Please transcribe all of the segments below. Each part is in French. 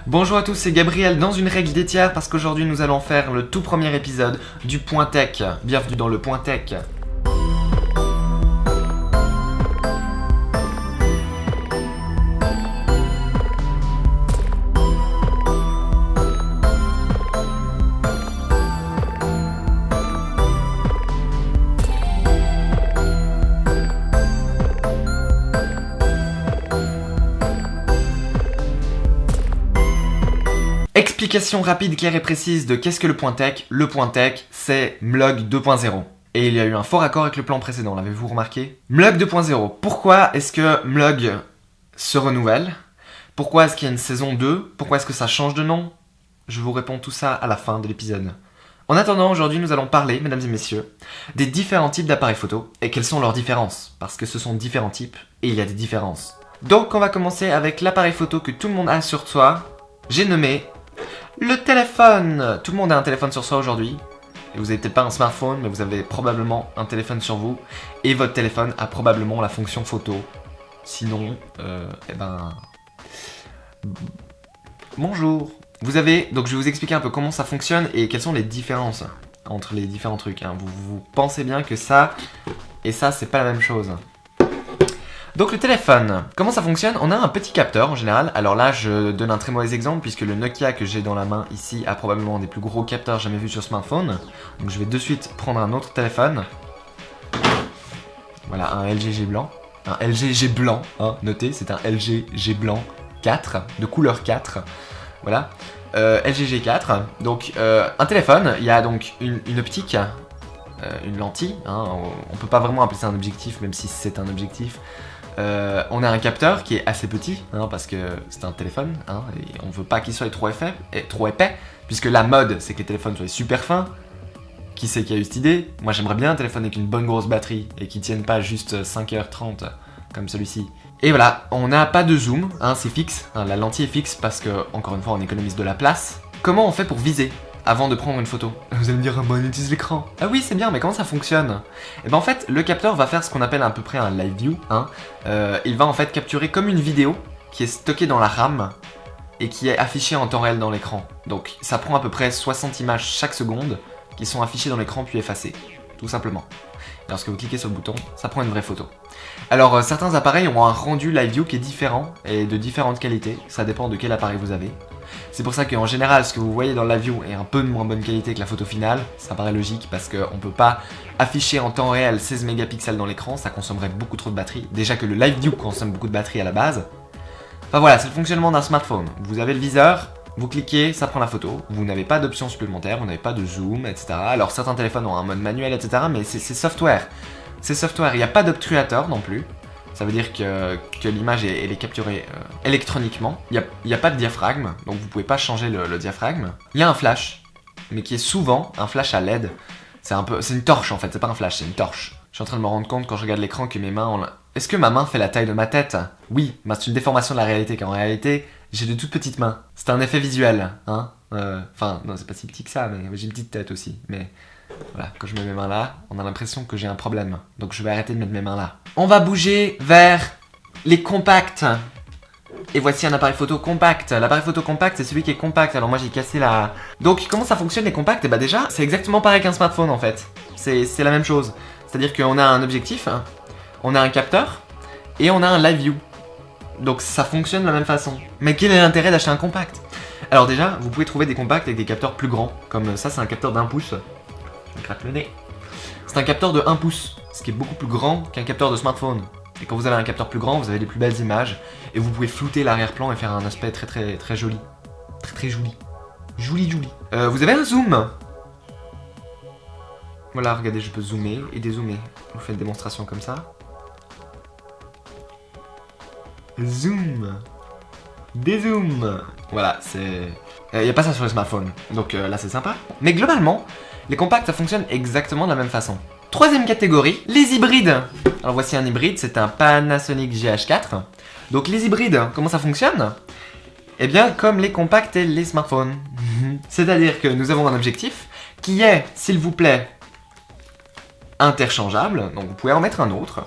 Bonjour à tous, c'est Gabriel dans une règle des tiers parce qu'aujourd'hui nous allons faire le tout premier épisode du Point Tech. Bienvenue dans le Point Tech. Explication rapide, claire et précise de qu'est-ce que le Point Tech. Le Point Tech, c'est Mlog 2.0. Et il y a eu un fort accord avec le plan précédent, l'avez-vous remarqué? Mlog 2.0. Pourquoi est-ce que Mlog se renouvelle? Pourquoi est-ce qu'il y a une saison 2? Pourquoi est-ce que ça change de nom? Je vous réponds tout ça à la fin de l'épisode. En attendant, aujourd'hui nous allons parler, mesdames et messieurs, des différents types d'appareils photo et quelles sont leurs différences. Parce que ce sont différents types et il y a des différences. Donc on va commencer avec l'appareil photo que tout le monde a sur soi. J'ai nommé le téléphone. Tout le monde a un téléphone sur soi aujourd'hui. Et vous n'avez peut-être pas un smartphone, mais vous avez probablement un téléphone sur vous. Et votre téléphone a probablement la fonction photo. Sinon, bonjour. Donc je vais vous expliquer un peu comment ça fonctionne et quelles sont les différences entre les différents trucs. Vous pensez bien que ça et ça, c'est pas la même chose. Donc le téléphone, comment ça fonctionne? On a un petit capteur en général. Alors là, je donne un très mauvais exemple puisque le Nokia que j'ai dans la main ici a probablement un des plus gros capteurs jamais vus sur smartphone. Donc je vais de suite prendre un autre téléphone. Voilà, un LG G blanc. Un LG G blanc, notez, c'est un LG G blanc 4, de couleur 4. Voilà, LG G4. Donc un téléphone, il y a donc une optique, une lentille. On peut pas vraiment appeler ça un objectif, même si c'est un objectif. On a un capteur qui est assez petit, parce que c'est un téléphone, et on veut pas qu'il soit trop épais, puisque la mode, c'est que les téléphones soient super fins. Qui c'est qui a eu cette idée? Moi j'aimerais bien un téléphone avec une bonne grosse batterie, et qui tienne pas juste 5h30, comme celui-ci. Et voilà, on n'a pas de zoom, c'est fixe, la lentille est fixe, parce que, encore une fois, on économise de la place. Comment on fait pour viser avant de prendre une photo? Vous allez me dire, on utilise l'écran. Ah oui, c'est bien, mais comment ça fonctionne? Et ben en fait, le capteur va faire ce qu'on appelle à peu près un live view. Il va en fait capturer comme une vidéo qui est stockée dans la RAM et qui est affichée en temps réel dans l'écran. Donc ça prend à peu près 60 images chaque seconde qui sont affichées dans l'écran puis effacées, tout simplement. Et lorsque vous cliquez sur le bouton, ça prend une vraie photo. Alors certains appareils ont un rendu live view qui est différent et de différentes qualités, ça dépend de quel appareil vous avez. C'est pour ça qu'en général, ce que vous voyez dans la view est un peu de moins bonne qualité que la photo finale. Ça paraît logique parce qu'on ne peut pas afficher en temps réel 16 mégapixels dans l'écran, ça consommerait beaucoup trop de batterie. Déjà que le live view consomme beaucoup de batterie à la base. Enfin voilà, c'est le fonctionnement d'un smartphone. Vous avez le viseur, vous cliquez, ça prend la photo. Vous n'avez pas d'options supplémentaires, vous n'avez pas de zoom, etc. Alors certains téléphones ont un mode manuel, etc. Mais c'est software. C'est software, il n'y a pas d'obturateur non plus. Ça veut dire que l'image elle est capturée électroniquement. Il n'y a pas de diaphragme, donc vous pouvez pas changer le diaphragme. Il y a un flash, mais qui est souvent un flash à LED. C'est une torche en fait, c'est pas un flash, c'est une torche. Je suis en train de me rendre compte quand je regarde l'écran que mes mains ont... Est-ce que ma main fait la taille de ma tête? Oui, c'est une déformation de la réalité, car en réalité, j'ai de toutes petites mains. C'est un effet visuel, Enfin, non, c'est pas si petit que ça, mais j'ai une petite tête aussi, mais... Voilà, quand je mets mes mains là, on a l'impression que j'ai un problème. Donc je vais arrêter de mettre mes mains là. On va bouger vers les compacts. Et voici un appareil photo compact. L'appareil photo compact, c'est celui qui est compact. Alors moi j'ai cassé la... Donc comment ça fonctionne les compacts? Et bah déjà, c'est exactement pareil qu'un smartphone en fait. C'est la même chose. C'est-à-dire qu'on a un objectif, on a un capteur, et on a un live view. Donc ça fonctionne de la même façon. Mais quel est l'intérêt d'acheter un compact? Alors déjà, vous pouvez trouver des compacts avec des capteurs plus grands. Comme ça, c'est un capteur d'1 pouce. Je gratte le nez. C'est un capteur de 1 pouce, ce qui est beaucoup plus grand qu'un capteur de smartphone. Et quand vous avez un capteur plus grand, vous avez des plus belles images et vous pouvez flouter l'arrière-plan et faire un aspect très très très joli. Très très joli. Joli. Vous avez un zoom. Voilà, regardez, je peux zoomer et dézoomer. Je vous fais une démonstration comme ça. Zoom. Dézoom. Voilà, c'est... Il n'y a pas ça sur le smartphone, donc là c'est sympa. Mais globalement, les compacts ça fonctionne exactement de la même façon. Troisième catégorie, les hybrides. Alors voici un hybride, c'est un Panasonic GH4. Donc les hybrides, comment ça fonctionne? Eh bien comme les compacts et les smartphones. C'est-à-dire que nous avons un objectif qui est, s'il vous plaît, interchangeable. Donc vous pouvez en mettre un autre.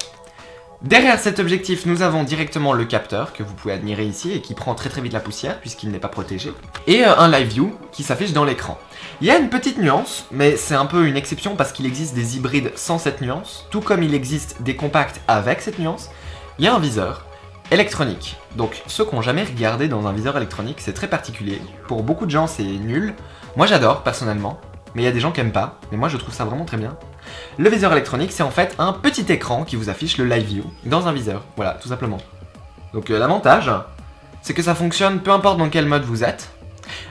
Derrière cet objectif, nous avons directement le capteur que vous pouvez admirer ici et qui prend très vite la poussière puisqu'il n'est pas protégé. Et un live view qui s'affiche dans l'écran. Il y a une petite nuance, mais c'est un peu une exception parce qu'il existe des hybrides sans cette nuance, tout comme il existe des compacts avec cette nuance. Il y a un viseur électronique. Donc ceux qui n'ont jamais regardé dans un viseur électronique, c'est très particulier. Pour beaucoup de gens, c'est nul. Moi j'adore personnellement, mais il y a des gens qui aiment pas. Mais moi je trouve ça vraiment très bien. Le viseur électronique, c'est en fait un petit écran qui vous affiche le live view dans un viseur. Voilà, tout simplement. Donc l'avantage, c'est que ça fonctionne peu importe dans quel mode vous êtes.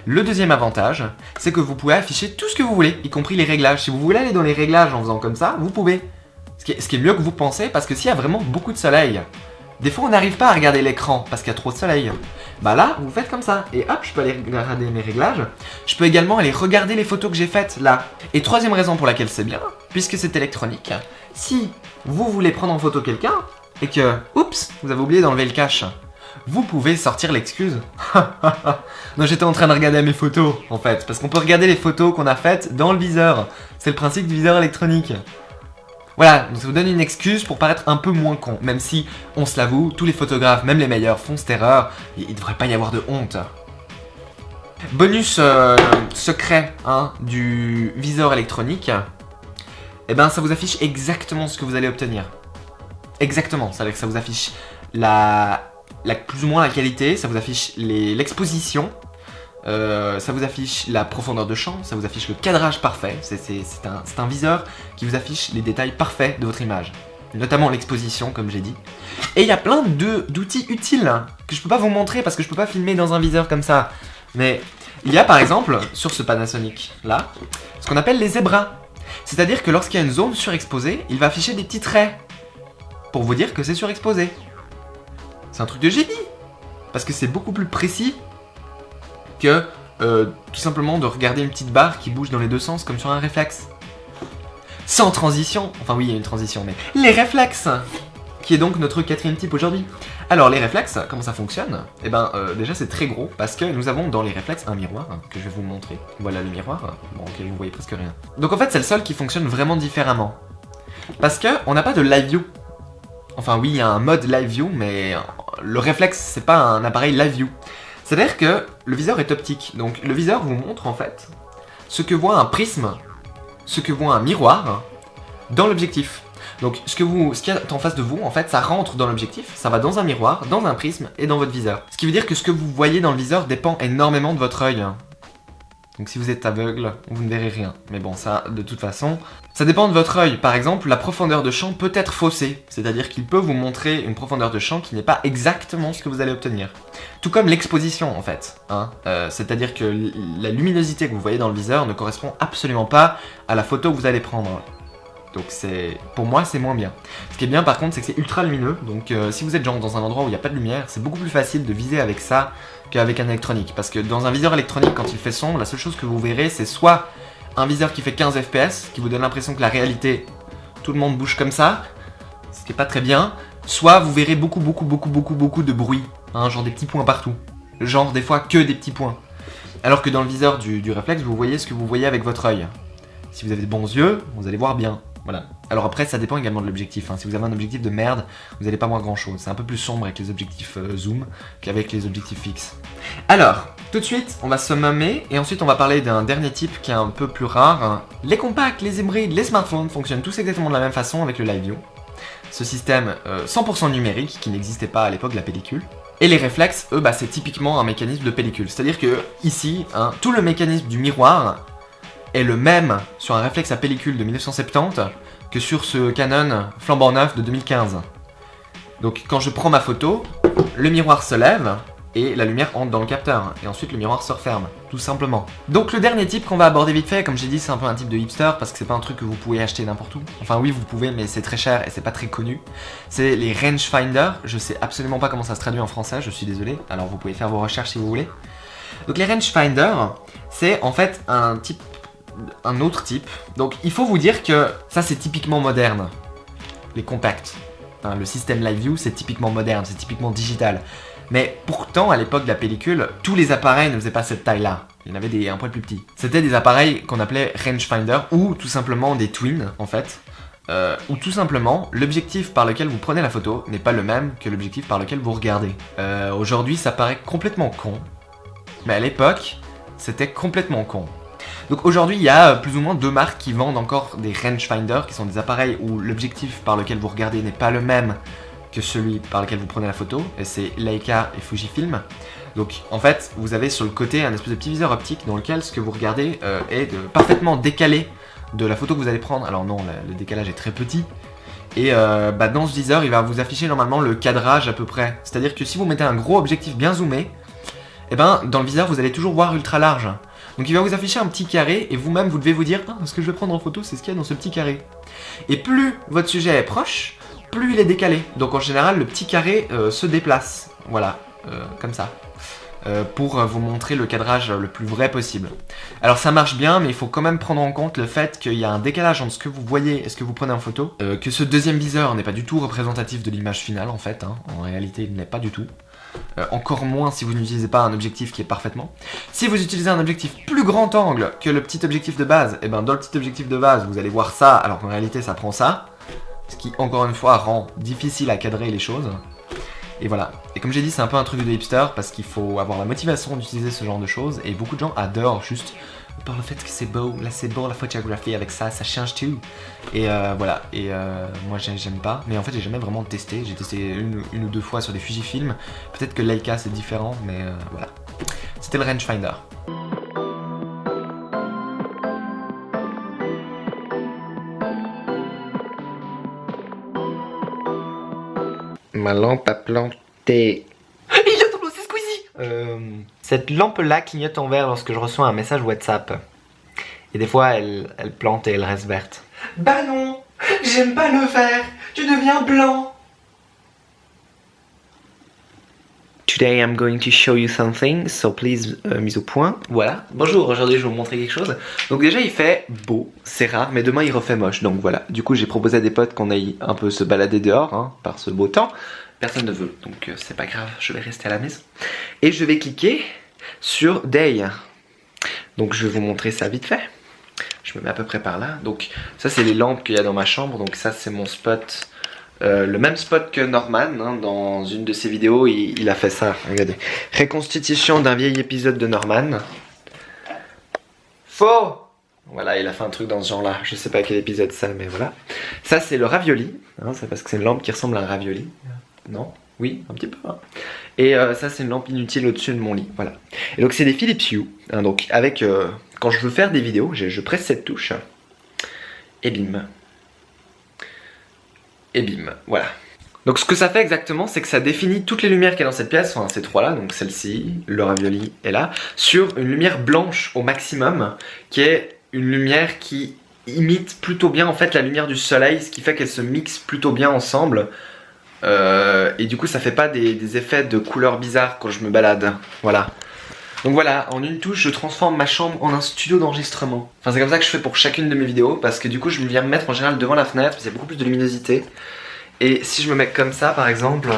Le deuxième avantage, c'est que vous pouvez afficher tout ce que vous voulez, y compris les réglages. Si vous voulez aller dans les réglages en faisant comme ça, vous pouvez. Ce qui est mieux que vous pensez, parce que s'il y a vraiment beaucoup de soleil, des fois on n'arrive pas à regarder l'écran parce qu'il y a trop de soleil. Bah là, vous faites comme ça, et hop, je peux aller regarder mes réglages. Je peux également aller regarder les photos que j'ai faites là. Et troisième raison pour laquelle c'est bien, puisque c'est électronique, si vous voulez prendre en photo quelqu'un, et que, oups, vous avez oublié d'enlever le cache, vous pouvez sortir l'excuse. Non, j'étais en train de regarder mes photos, en fait, parce qu'on peut regarder les photos qu'on a faites dans le viseur. C'est le principe du viseur électronique. Voilà, donc ça vous donne une excuse pour paraître un peu moins con, même si, on se l'avoue, tous les photographes, même les meilleurs, font cette erreur, il ne devrait pas y avoir de honte. Bonus secret du viseur électronique, eh ben ça vous affiche exactement ce que vous allez obtenir. Exactement, ça veut dire que ça vous affiche plus ou moins la qualité, ça vous affiche l'exposition, ça vous affiche la profondeur de champ, ça vous affiche le cadrage parfait, c'est un viseur qui vous affiche les détails parfaits de votre image, notamment l'exposition comme j'ai dit. Et il y a plein d'outils utiles que je peux pas vous montrer parce que je peux pas filmer dans un viseur comme ça, mais il y a par exemple, sur ce Panasonic là, ce qu'on appelle les zébras. C'est-à-dire que lorsqu'il y a une zone surexposée, il va afficher des petits traits pour vous dire que c'est surexposé. C'est un truc de génie, parce que c'est beaucoup plus précis que tout simplement de regarder une petite barre qui bouge dans les deux sens comme sur un réflexe. Sans transition, enfin oui il y a une transition, mais les réflexes, qui est donc notre quatrième type aujourd'hui. Alors les réflexes, comment ça fonctionne? Eh ben déjà c'est très gros, parce que nous avons dans les réflexes un miroir, que je vais vous montrer. Voilà le miroir, bon ok vous voyez presque rien. Donc en fait c'est le seul qui fonctionne vraiment différemment. Parce que on n'a pas de live view. Enfin oui il y a un mode live view, mais le réflexe c'est pas un appareil live view. C'est-à-dire que le viseur est optique, donc le viseur vous montre en fait ce que voit un prisme, ce que voit un miroir dans l'objectif. Donc ce qu'il y a en face de vous, en fait, ça rentre dans l'objectif, ça va dans un miroir, dans un prisme et dans votre viseur. Ce qui veut dire que ce que vous voyez dans le viseur dépend énormément de votre œil. Donc si vous êtes aveugle, vous ne verrez rien. Mais bon, ça, de toute façon, ça dépend de votre œil. Par exemple, la profondeur de champ peut être faussée. C'est-à-dire qu'il peut vous montrer une profondeur de champ qui n'est pas exactement ce que vous allez obtenir. Tout comme l'exposition, en fait. C'est-à-dire que la luminosité que vous voyez dans le viseur ne correspond absolument pas à la photo que vous allez prendre. Donc pour moi c'est moins bien. Ce qui est bien par contre c'est que c'est ultra lumineux, donc si vous êtes genre dans un endroit où il n'y a pas de lumière, c'est beaucoup plus facile de viser avec ça qu'avec un électronique. Parce que dans un viseur électronique, quand il fait sombre, la seule chose que vous verrez c'est soit un viseur qui fait 15 fps, qui vous donne l'impression que la réalité, tout le monde bouge comme ça, ce qui est pas très bien, soit vous verrez beaucoup de bruit, genre des petits points partout, genre des fois que des petits points. Alors que dans le viseur du réflexe, vous voyez ce que vous voyez avec votre œil. Si vous avez de bons yeux, vous allez voir bien. Voilà. Alors après, ça dépend également de l'objectif. Si vous avez un objectif de merde, vous n'allez pas voir grand chose. C'est un peu plus sombre avec les objectifs zoom qu'avec les objectifs fixes. Alors, tout de suite, on va se mummer et ensuite on va parler d'un dernier type qui est un peu plus rare. Les compacts, les hybrides, les smartphones fonctionnent tous exactement de la même façon avec le live view. Ce système 100% numérique qui n'existait pas à l'époque de la pellicule. Et les réflexes, eux, c'est typiquement un mécanisme de pellicule. C'est-à-dire que ici, tout le mécanisme du miroir est le même sur un réflexe à pellicule de 1970 que sur ce Canon flambant neuf de 2015. Donc quand je prends ma photo, le miroir se lève et la lumière entre dans le capteur. Et ensuite le miroir se referme, tout simplement. Donc le dernier type qu'on va aborder vite fait, comme j'ai dit c'est un peu un type de hipster parce que c'est pas un truc que vous pouvez acheter n'importe où. Enfin oui vous pouvez mais c'est très cher et c'est pas très connu. C'est les rangefinder, je sais absolument pas comment ça se traduit en français, je suis désolé. Alors vous pouvez faire vos recherches si vous voulez. Donc les rangefinder, c'est en fait un autre type. Donc il faut vous dire que ça c'est typiquement moderne. Les compacts. Le système live view c'est typiquement moderne, c'est typiquement digital. Mais pourtant à l'époque de la pellicule, tous les appareils ne faisaient pas cette taille là. Il y en avait un poil plus petits. C'était des appareils qu'on appelait rangefinder ou tout simplement des twins en fait. ou tout simplement, l'objectif par lequel vous prenez la photo n'est pas le même que l'objectif par lequel vous regardez. Aujourd'hui, ça paraît complètement con, mais à l'époque, c'était complètement con. Donc aujourd'hui, il y a plus ou moins 2 marques qui vendent encore des rangefinder, qui sont des appareils où l'objectif par lequel vous regardez n'est pas le même que celui par lequel vous prenez la photo, et c'est Leica et Fujifilm. Donc en fait, vous avez sur le côté un espèce de petit viseur optique dans lequel ce que vous regardez est parfaitement décalé de la photo que vous allez prendre. Alors non, le décalage est très petit. Et dans ce viseur, il va vous afficher normalement le cadrage à peu près. C'est-à-dire que si vous mettez un gros objectif bien zoomé, et dans le viseur, vous allez toujours voir ultra large. Donc il va vous afficher un petit carré et vous-même, vous devez vous dire « ce que je vais prendre en photo, c'est ce qu'il y a dans ce petit carré. » Et plus votre sujet est proche, plus il est décalé. Donc en général, le petit carré se déplace. Voilà, comme ça. Pour vous montrer le cadrage le plus vrai possible. Alors ça marche bien, mais il faut quand même prendre en compte le fait qu'il y a un décalage entre ce que vous voyez et ce que vous prenez en photo, que ce deuxième viseur n'est pas du tout représentatif de l'image finale en fait, hein. En réalité il n'est pas du tout. Encore moins si vous n'utilisez pas un objectif qui est parfaitement. Si vous utilisez un objectif plus grand angle que le petit objectif de base, et dans le petit objectif de base vous allez voir ça, alors qu'en réalité ça prend ça, ce qui encore une fois rend difficile à cadrer les choses. Et voilà. Et comme j'ai dit, c'est un peu un truc de hipster parce qu'il faut avoir la motivation d'utiliser ce genre de choses. Et beaucoup de gens adorent juste par le fait que c'est beau. Là, c'est beau la photographie avec ça, ça change tout. Et voilà. Et moi, j'aime pas. Mais en fait, j'ai jamais vraiment testé. J'ai testé une ou 2 fois sur des Fujifilm. Peut-être que Leica c'est différent, mais voilà. C'était le rangefinder. Ma lampe a planté. Il a tombé, c'est Squeezie. Cette lampe-là clignote en vert lorsque je reçois un message WhatsApp. Et des fois, elle plante et elle reste verte. Bah non, j'aime pas le vert, tu deviens blanc. Today I'm going to show you something, so please mise au point. Voilà. Bonjour, aujourd'hui je vais vous montrer quelque chose. Donc déjà il fait beau, c'est rare, mais demain il refait moche. Donc voilà, du coup j'ai proposé à des potes qu'on aille un peu se balader dehors, hein, par ce beau temps. Personne ne veut, donc c'est pas grave, je vais rester à la maison. Et je vais cliquer sur Day. Donc je vais vous montrer ça vite fait. Je me mets à peu près par là. Donc ça c'est les lampes qu'il y a dans ma chambre, donc ça c'est mon spot. Le même spot que Norman, hein, dans une de ses vidéos, il a fait ça, regardez. Reconstitution d'un vieil épisode de Norman. Faux! Voilà, il a fait un truc dans ce genre-là, je sais pas quel épisode c'est, mais voilà. Ça c'est le ravioli, hein, c'est parce que c'est une lampe qui ressemble à un ravioli. Non? Oui, un petit peu. Hein. Et ça c'est une lampe inutile au-dessus de mon lit, voilà. Et donc c'est des Philips Hue, hein, donc avec, quand je veux faire des vidéos, je presse cette touche, et bim. Et bim, voilà. Donc ce que ça fait exactement, c'est que ça définit toutes les lumières qu'il y a dans cette pièce, enfin ces trois là, donc celle-ci, le ravioli est là, sur une lumière blanche au maximum, qui est une lumière qui imite plutôt bien en fait la lumière du soleil, ce qui fait qu'elle se mixe plutôt bien ensemble. Et du coup ça fait pas des effets de couleurs bizarres quand je me balade, voilà. Donc voilà, en une touche, je transforme ma chambre en un studio d'enregistrement. Enfin, c'est comme ça que je fais pour chacune de mes vidéos, parce que du coup, je viens me mettre en général devant la fenêtre, parce qu'il y a beaucoup plus de luminosité. Et si je me mets comme ça, par exemple,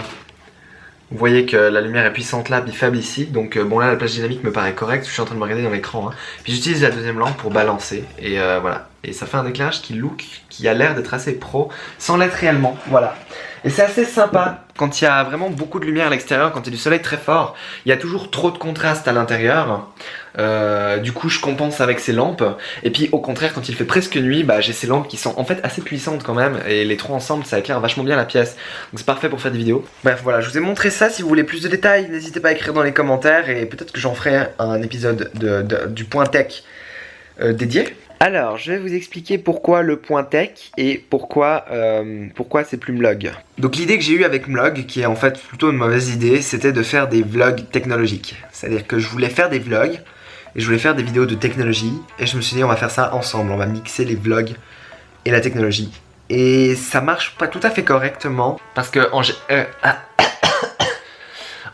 vous voyez que la lumière est puissante là, puis faible ici. Donc bon, là, la plage dynamique me paraît correcte, je suis en train de me regarder dans l'écran. Hein. Puis j'utilise la deuxième lampe pour balancer, et voilà. Et ça fait un éclairage qui a l'air d'être assez pro, sans l'être réellement, voilà. Et c'est assez sympa, quand il y a vraiment beaucoup de lumière à l'extérieur, quand il y a du soleil très fort, il y a toujours trop de contraste à l'intérieur. Du coup je compense avec ces lampes. Et puis au contraire quand il fait presque nuit, bah, j'ai ces lampes qui sont en fait assez puissantes quand même. Et les trois ensemble ça éclaire vachement bien la pièce. Donc c'est parfait pour faire des vidéos. Bref voilà, je vous ai montré ça. Si vous voulez plus de détails, n'hésitez pas à écrire dans les commentaires. Et peut-être que j'en ferai un épisode du point tech dédié. Alors, je vais vous expliquer pourquoi le point tech et pourquoi c'est plus Mlog. Donc l'idée que j'ai eue avec Mlog, qui est en fait plutôt une mauvaise idée, c'était de faire des vlogs technologiques. C'est-à-dire que je voulais faire des vlogs, et je voulais faire des vidéos de technologie, et je me suis dit on va faire ça ensemble, on va mixer les vlogs et la technologie. Et ça marche pas tout à fait correctement, parce que en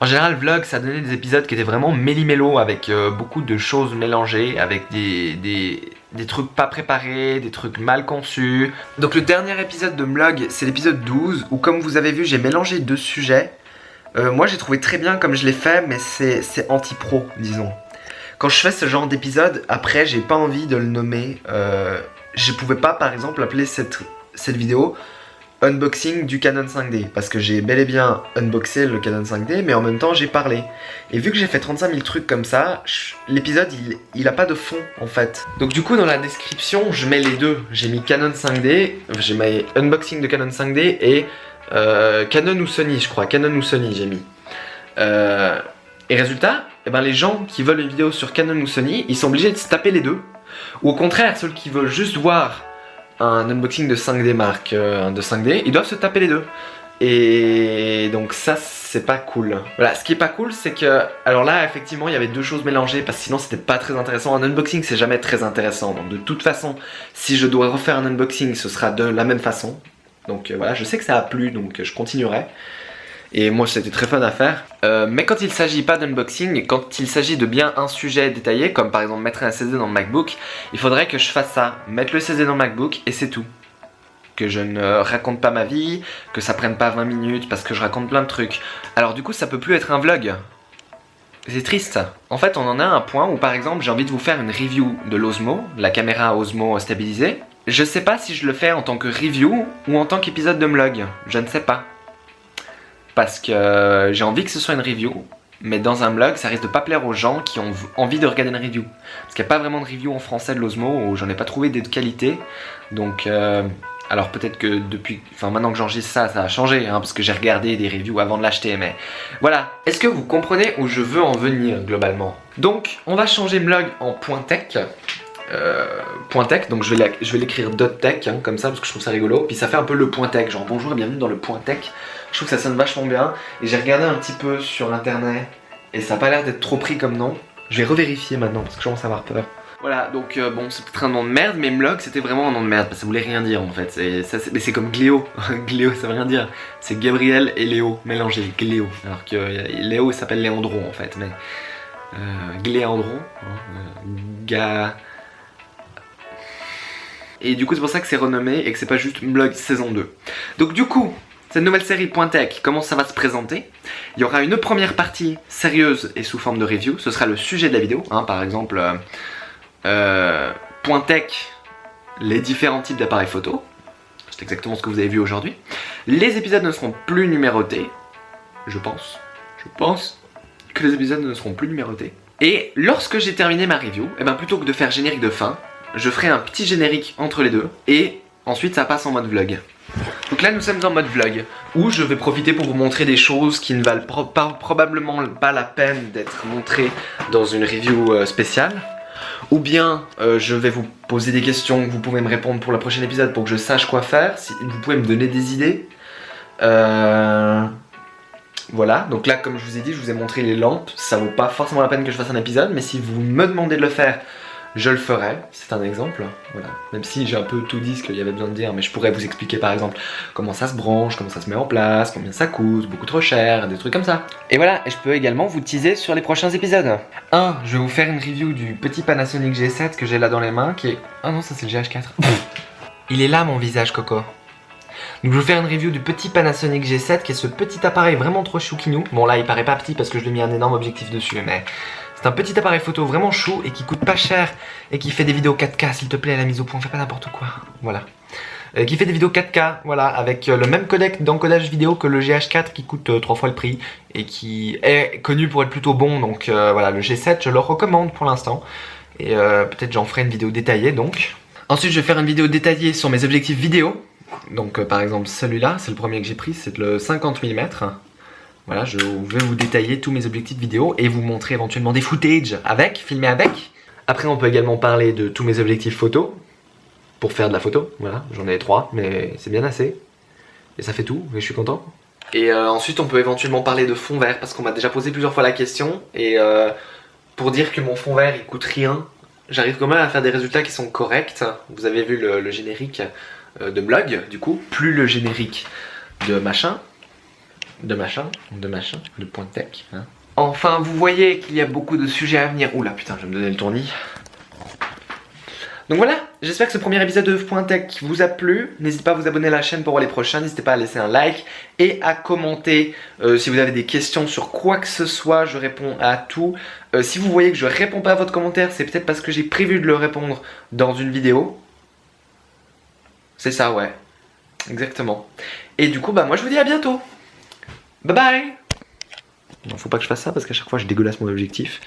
général, vlog, ça donnait des épisodes qui étaient vraiment méli-mélo, avec beaucoup de choses mélangées, avec des trucs pas préparés, des trucs mal conçus. Donc le dernier épisode de Mlog, c'est l'épisode 12, où comme vous avez vu, j'ai mélangé 2 sujets. Moi j'ai trouvé très bien comme je l'ai fait, mais c'est anti-pro, disons. Quand je fais ce genre d'épisode, après j'ai pas envie de le nommer. Je pouvais pas par exemple appeler cette vidéo unboxing du Canon 5D, parce que j'ai bel et bien unboxé le Canon 5D, mais en même temps j'ai parlé. Et vu que j'ai fait 35 000 trucs comme ça, l'épisode il a pas de fond en fait. Donc du coup dans la description je mets les deux. J'ai mis Canon 5D, j'ai mis unboxing de Canon 5D et Canon ou Sony je crois, Canon ou Sony j'ai mis. Et résultat, eh ben, les gens qui veulent une vidéo sur Canon ou Sony, ils sont obligés de se taper les deux. Ou au contraire, ceux qui veulent juste voir un unboxing de 5D Mark, de 5D, ils doivent se taper les deux. Et donc ça, c'est pas cool. Voilà, ce qui est pas cool, c'est que... Alors là, effectivement, il y avait deux choses mélangées, parce que sinon, c'était pas très intéressant. Un unboxing, c'est jamais très intéressant. Donc de toute façon, si je dois refaire un unboxing, ce sera de la même façon. Donc voilà, je sais que ça a plu, donc je continuerai. Et moi c'était très fun à faire. Mais quand il s'agit pas d'unboxing, quand il s'agit de bien un sujet détaillé, comme par exemple mettre un SSD dans le MacBook, il faudrait que je fasse ça, mettre le SSD dans le MacBook et c'est tout. Que je ne raconte pas ma vie, que ça prenne pas 20 minutes parce que je raconte plein de trucs. Alors du coup ça peut plus être un vlog. C'est triste. En fait on en a un point où par exemple j'ai envie de vous faire une review de l'Osmo, la caméra Osmo stabilisée. Je sais pas si je le fais en tant que review ou en tant qu'épisode de vlog, je ne sais pas. Parce que j'ai envie que ce soit une review, mais dans un vlog, ça risque de pas plaire aux gens qui ont envie de regarder une review. Parce qu'il n'y a pas vraiment de review en français de l'Osmo, ou j'en ai pas trouvé des de qualité. Donc, alors peut-être que depuis, enfin maintenant que j'enregistre ça, ça a changé, hein, parce que j'ai regardé des reviews avant de l'acheter, mais voilà. Est-ce que vous comprenez où je veux en venir globalement? Donc, on va changer vlog en point tech. Point tech, donc je vais l'écrire .tech hein, comme ça parce que je trouve ça rigolo. Puis ça fait un peu le point tech, genre bonjour et bienvenue dans le point tech. Je trouve que ça sonne vachement bien. Et j'ai regardé un petit peu sur internet et ça a pas l'air d'être trop pris comme nom. Je vais revérifier maintenant parce que je commence à avoir peur. Voilà, donc bon, c'est peut-être un nom de merde, mais Mlog c'était vraiment un nom de merde parce que ça voulait rien dire en fait. Mais c'est comme Gléo. Gléo ça veut rien dire. C'est Gabriel et Léo mélangés, Gléo. Alors que Léo il s'appelle Léandron en fait, mais Gléandron, hein, Et du coup c'est pour ça que c'est renommé et que c'est pas juste Mlog saison 2. Donc du coup, cette nouvelle série Point Tech, comment ça va se présenter? Il y aura une première partie sérieuse et sous forme de review, ce sera le sujet de la vidéo, hein, par exemple Point Tech, les différents types d'appareils photo. C'est exactement ce que vous avez vu aujourd'hui. Les épisodes ne seront plus numérotés, je pense que les épisodes ne seront plus numérotés. Et lorsque j'ai terminé ma review, et ben plutôt que de faire générique de fin, je ferai un petit générique entre les deux et ensuite ça passe en mode vlog. Donc là nous sommes en mode vlog où je vais profiter pour vous montrer des choses qui ne valent probablement pas la peine d'être montrées dans une review spéciale. Ou bien je vais vous poser des questions que vous pouvez me répondre pour le prochain épisode pour que je sache quoi faire. Si vous pouvez me donner des idées. Voilà, donc là comme je vous ai dit, je vous ai montré les lampes. Ça vaut pas forcément la peine que je fasse un épisode, mais si vous me demandez de le faire, je le ferai, c'est un exemple, voilà. Même si j'ai un peu tout dit ce qu'il y avait besoin de dire, mais je pourrais vous expliquer par exemple comment ça se branche, comment ça se met en place, combien ça coûte, beaucoup trop cher, des trucs comme ça. Et voilà, et je peux également vous teaser sur les prochains épisodes. Je vais vous faire une review du petit Panasonic G7 que j'ai là dans les mains, qui est... Ah non, ça c'est le GH4. Il est là mon visage, Coco. Donc je vais vous faire une review du petit Panasonic G7, qui est ce petit appareil vraiment trop chouquinou. Bon là, il paraît pas petit parce que je lui ai mis un énorme objectif dessus, mais... C'est un petit appareil photo vraiment chou et qui coûte pas cher et qui fait des vidéos 4K, s'il te plaît, la mise au point, fais pas n'importe quoi. Voilà. Qui fait des vidéos 4K, voilà, avec le même codec d'encodage vidéo que le GH4 qui coûte 3 fois le prix et qui est connu pour être plutôt bon. Donc voilà, le G7, je le recommande pour l'instant. Et peut-être j'en ferai une vidéo détaillée donc. Ensuite, je vais faire une vidéo détaillée sur mes objectifs vidéo. Donc par exemple, celui-là, c'est le premier que j'ai pris, c'est le 50 mm. Voilà, je vais vous détailler tous mes objectifs vidéo et vous montrer éventuellement des footage avec, filmer avec. Après, on peut également parler de tous mes objectifs photo pour faire de la photo. Voilà, j'en ai 3, mais c'est bien assez. Et ça fait tout, et je suis content. Et ensuite, on peut éventuellement parler de fond vert parce qu'on m'a déjà posé plusieurs fois la question. Et pour dire que mon fond vert il coûte rien, j'arrive quand même à faire des résultats qui sont corrects. Vous avez vu le générique de Mlog, du coup, plus le générique de machin. De Point Tech. Hein. Enfin, vous voyez qu'il y a beaucoup de sujets à venir. Oula, putain, je vais me donner le tournis. Donc voilà, j'espère que ce premier épisode de Point Tech vous a plu. N'hésitez pas à vous abonner à la chaîne pour voir les prochains. N'hésitez pas à laisser un like et à commenter. Si vous avez des questions sur quoi que ce soit, je réponds à tout. Si vous voyez que je réponds pas à votre commentaire, c'est peut-être parce que j'ai prévu de le répondre dans une vidéo. C'est ça, ouais. exactement. Et du coup, bah moi je vous dis à bientôt. Bye bye. Non, faut pas que je fasse ça parce qu'à chaque fois je dégueulasse mon objectif.